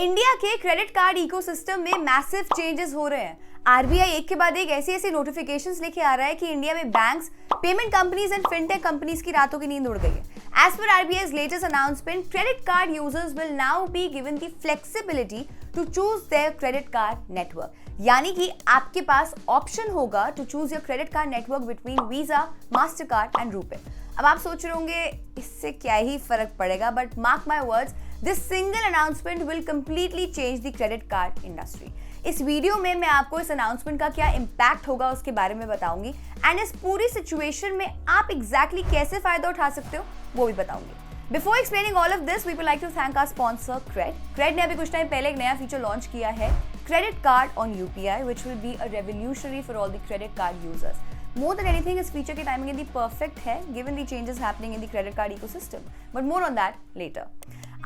India के credit card ecosystem में massive changes हो रहे हैं। आरबीआई एक के बाद एक ऐसी नोटिफिकेशंस लेके आ रहा है कि इंडिया में banks, payment companies and fintech companies की रातों की नींद उड़ गई है। As per RBI's latest announcement, credit card users will now be given the flexibility to choose their credit card network. यानी कि आपके पास ऑप्शन होगा to choose your credit card network between Visa, Mastercard and RuPay. अब आप सोच रहे होंगे इससे क्या ही फर्क पड़ेगा, but mark my words, this single announcement will completely change the credit card industry. इस वीडियो में मैं आपको इस अनाउंसमेंट का क्या इम्पैक्ट होगा उसके बारे में बताऊंगी एंड इस पूरी सिचुएशन में आप एग्जैक्टली कैसे फायदा उठा सकते हो वो भी बताऊंगी। Before explaining all of this, we would like to thank our sponsor CRED ने अभी कुछ टाइम पहले एक नया फीचर लॉन्च किया है, credit card on UPI, which will be a revolutionary for all the credit card users. More than anything, इस feature की टाइमिंग यदि परफेक्ट है given the changes happening in the credit card ecosystem. But more on that later.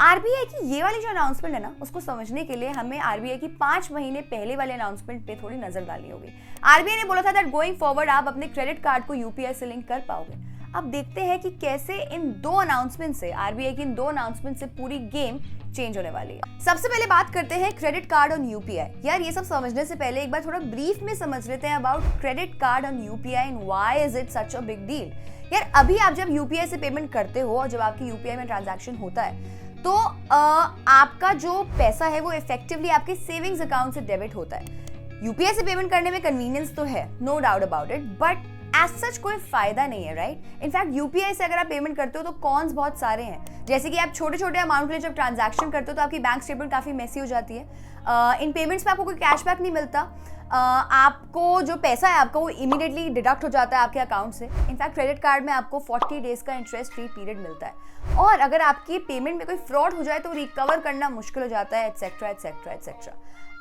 RBI की ये वाली जो announcement है ना, उसको समझने के लिए हमें आरबीआई की 5 महीने पहले वाले अनाउंसमेंट पे थोड़ी नजर डालनी होगी। आरबीआई ने बोला था दैट गोइंग फॉरवर्ड आप अपने क्रेडिट कार्ड को यूपीआई से लिंक कर पाओगे। अब देखते हैं कि कैसे इन दो अनाउंसमेंट से, आरबीआई की इन दो अनाउंसमेंट से पूरी गेम चेंज होने वाली है। सबसे पहले बात करते हैं क्रेडिट कार्ड ऑन यूपीआई। यार ये सब समझने से पहले एक बार थोड़ा ब्रीफ में समझ लेते हैं about credit card on UPI and why is it such a big deal. यार अभी आप जब यूपीआई से पेमेंट करते हो और जब आपकी यूपीआई में ट्रांजैक्शन होता है तो आपका जो पैसा है वो इफेक्टिवली आपके सेविंग्स अकाउंट से डेबिट होता है। यूपीआई से पेमेंट करने में कन्वीनियंस तो है, no doubt about it, but as such कोई फायदा नहीं है, राइट। इनफैक्ट यूपीआई से अगर आप पेमेंट करते हो तो कॉन्स बहुत सारे हैं, जैसे कि आप छोटे छोटे अमाउंट के लिए जब ट्रांजैक्शन करते हो तो आपकी बैंक स्टेटमेंट काफी मेसी हो जाती है। इन पेमेंट्स में आपको कोई कैशबैक नहीं मिलता। आपको जो पैसा है आपका वो इमीडिएटली डिडक्ट हो जाता है आपके अकाउंट से। इनफैक्ट क्रेडिट कार्ड में आपको 40 डेज का इंटरेस्ट फ्री पीरियड मिलता है, और अगर आपकी पेमेंट में कोई फ्रॉड हो जाए तो रिकवर करना मुश्किल हो जाता है, एटसेट्रा एटसेट्रा एटसेट्रा।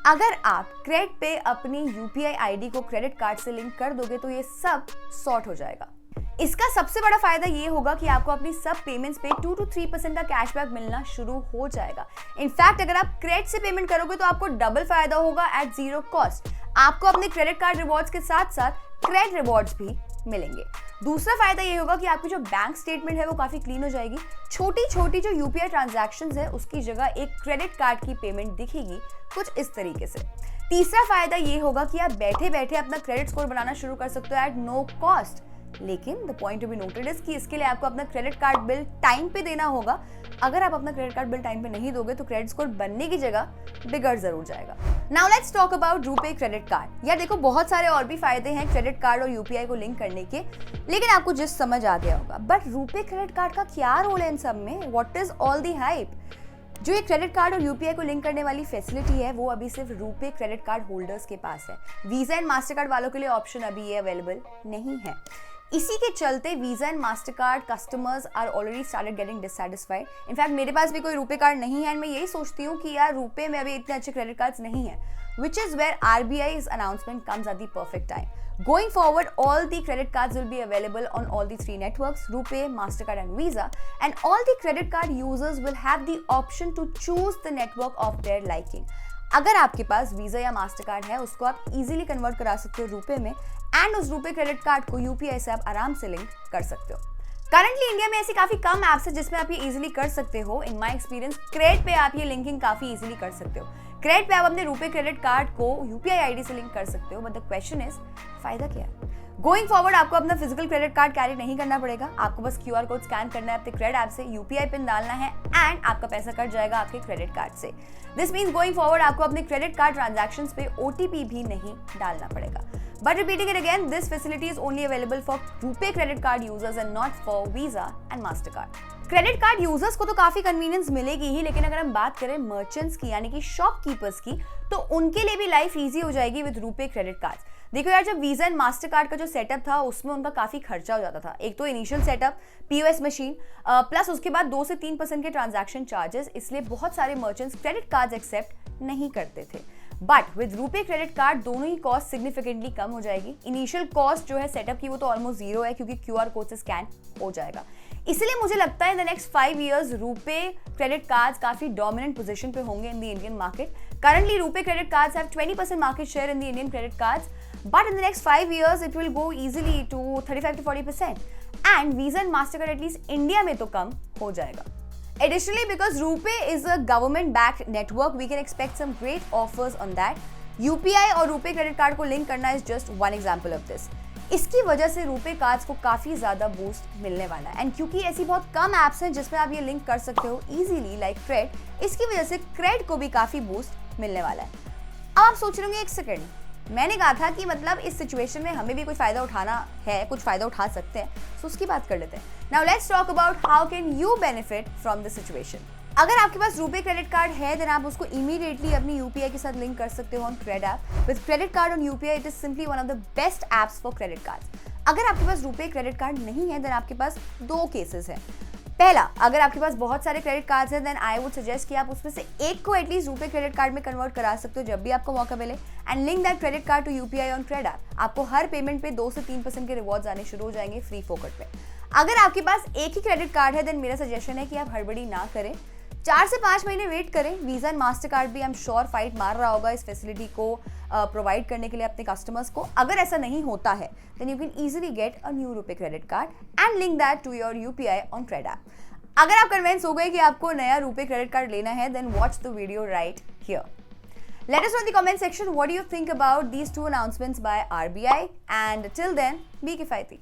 अगर आप क्रेडिट पे अपनी यूपीआई आईडी को क्रेडिट कार्ड से लिंक कर दोगे तो ये सब सॉर्ट हो जाएगा। इसका सबसे बड़ा फायदा ये होगा कि आपको अपनी सब पेमेंट्स पे 2 to 3% का कैशबैक मिलना शुरू हो जाएगा। इनफैक्ट अगर आप क्रेडिट से पेमेंट करोगे तो आपको डबल फायदा होगा एट जीरो कॉस्ट। आपको अपने क्रेडिट कार्ड रिवॉर्ड्स के साथ साथ क्रेडिट रिवॉर्ड्स भी मिलेंगे। दूसरा फायदा ये होगा कि आपकी जो बैंक स्टेटमेंट है वो काफी क्लीन हो जाएगी। छोटी छोटी जो यूपीआई ट्रांजैक्शंस है उसकी जगह एक क्रेडिट कार्ड की पेमेंट दिखेगी कुछ इस तरीके से। तीसरा फायदा ये होगा कि आप बैठे बैठे अपना क्रेडिट स्कोर बनाना शुरू कर सकते हो एट नो कॉस्ट। लेकिन the point to be noted is कि इसके लिए आपको अपना क्रेडिट कार्ड बिल टाइम पे देना होगा। अगर आप अपना क्रेडिट कार्ड बिल टाइम पे नहीं दोगे तो क्रेडिट स्कोर बनने की जगह बिगड़ जरूर जाएगा। Now let's talk about RuPay credit card. यार देखो बहुत सारे और भी फायदे हैं क्रेडिट कार्ड और यूपीआई को लिंक करने के, लेकिन आपको जिस समझ आ गया होगा। बट रूपे क्रेडिट कार्ड का क्या रोल है इन सब में? What is all the hype? जो ये क्रेडिट कार्ड और यूपीआई को लिंक करने वाली फैसिलिटी है वो अभी सिर्फ रूपे क्रेडिट कार्ड होल्डर्स के पास है। वीजा एंड मास्टरकार्ड वालों के लिए ऑप्शन अभी ये अवेलेबल नहीं है। इसी के चलते Visa and Mastercard customers are already started getting dissatisfied. In fact मेरे पास भी कोई रूपे कार्ड नहीं है एंड मैं यही सोचती हूँ कि यार रूपे में अभी इतने अच्छे क्रेडिट कार्ड्स नहीं है, which is where RBI's announcement comes at the perfect time. Going forward, all the credit cards will be available on all the 3 networks, RuPay, Mastercard and Visa, and all the credit card users will have the option to choose the network of their liking. अगर आपके पास visa या Mastercard है उसको आप easily convert करा सकते हो रूपे में, एंड उस रूपे क्रेडिट कार्ड को यूपीआई से आप आराम से लिंक कर सकते हो। करंटली इंडिया में ऐसी काफी कम एप्स है जिसमें आप ये इजीली कर सकते हो। इन माय एक्सपीरियंस क्रेडिट पे आप ये लिंकिंग काफी इजीली कर सकते हो। क्रेडिट पे आप अपने रूपे क्रेडिट कार्ड को यूपीआई आईडी से लिंक कर सकते हो, बट द क्वेश्चन इज फायदा क्या है? गोइंग फॉरवर्ड आपको अपना फिजिकल क्रेडिट कार्ड कैरी नहीं करना पड़ेगा। आपको बस क्यूआर कोड स्कैन करना है अपने क्रेडिट ऐप से, यूपीआई पिन डालना है एंड आपका पैसा कट जाएगा आपके क्रेडिट कार्ड से। दिस मीन्स गोइंग फॉरवर्ड आपको अपने क्रेडिट कार्ड ट्रांजैक्शंस पे ओटीपी भी नहीं डालना पड़ेगा। But repeating it again, this facility is only available for RuPay credit card users and not for Visa and Mastercard. Credit card users को तो काफी कन्वीनियंस मिलेगी ही, लेकिन अगर हम बात करें मर्चेंट्स की यानी कि शॉपकीपर्स की, तो उनके लिए भी लाइफ इजी हो जाएगी विद रूपे क्रेडिट कार्ड। देखो यार, जब वीजा एंड मास्टर कार्ड का जो सेटअप था उसमें उनका काफी खर्चा हो जाता था। एक तो initial setup, POS machine, plus उसके बाद 2 से 3% के ट्रांजैक्शन चार्जेस, इसलिए बहुत सारे मर्चेंट्स क्रेडिट कार्ड एक्सेप्ट नहीं करते थे। But with RuPay credit card दोनों ही कॉस्ट सिग्निफिकेंटली कम हो जाएगी। इनिशियल कॉस्ट जो है सेटअप की वो तो ऑलमोस्ट जीरो है क्योंकि क्यूआर कोड से स्कैन हो जाएगा। इसलिए मुझे लगता है in the next 5 years RuPay credit cards काफी डोमिनेंट पोजीशन पे होंगे in the Indian market. Currently RuPay credit cards have 20% market share in the Indian credit cards, but in the next 5 years it will go easily to 35 to 40%, and Visa and Mastercard at least India में तो कम हो जाएगा। Additionally, because RuPay is a government-backed network, we can expect some great offers on that. UPI और RuPay credit card को link करना is just one example of this. इसकी वजह से RuPay कार्ड्स को काफ़ी ज़्यादा बूस्ट मिलने वाला है एंड क्योंकि ऐसी बहुत कम ऐप्स हैं जिसमें आप ये लिंक कर सकते हो इजीली लाइक क्रेड, इसकी वजह से क्रेड को भी काफ़ी बूस्ट मिलने वाला है. अब आप सोच रहे होंगे एक सेकेंड, मैंने कहा था कि मतलब इस सिचुएशन में हमें भी कोई फ़ायदा उठाना है, कुछ फ़ायदा उठा सकते हैं, तो उसकी बात कर लेते हैं. Now let's talk about how can you benefit from this situation. अगर आपके पास RuPay क्रेडिट कार्ड है देन आप उसको इमीडिएटली अपनी UPI के साथ लिंक कर सकते हो on CRED app. With credit card on UPI it is simply one of the best apps for credit card. अगर आपके पास RuPay क्रेडिट कार्ड नहीं है देन आपके पास दो केसेस हैं. पहला, अगर आपके पास बहुत सारे क्रेडिट कार्ड्स हैं देन आई वुड सजेस्ट कि आप उसमें से एक को एटलीस्ट RuPay क्रेडिट कार्ड में कन्वर्ट करा सकते हो जब भी आपको मौका मिले and link that credit card to UPI on CRED app. आपको हर पेमेंट पे 2 से 3% के रिवॉर्ड्स आने शुरू हो जाएंगे फ्री फोकट पे. अगर आपके पास एक ही क्रेडिट कार्ड है देन मेरा सजेशन है कि आप हड़बड़ी ना करें, 4 से 5 महीने वेट करें. वीज़ा एंड मास्टर कार्ड भी आई एम श्योर फाइट मार रहा होगा इस फैसिलिटी को प्रोवाइड करने के लिए अपने कस्टमर्स को. अगर ऐसा नहीं होता है then you can easily get a new RuPay credit card and link that to your UPI on CRED app. अगर आप कन्विंस हो गए कि आपको नया RuPay क्रेडिट कार्ड लेना है then watch the video right here. Let us know in the comment section what do you think about these two announcements by RBI and till then be किफ़ायती.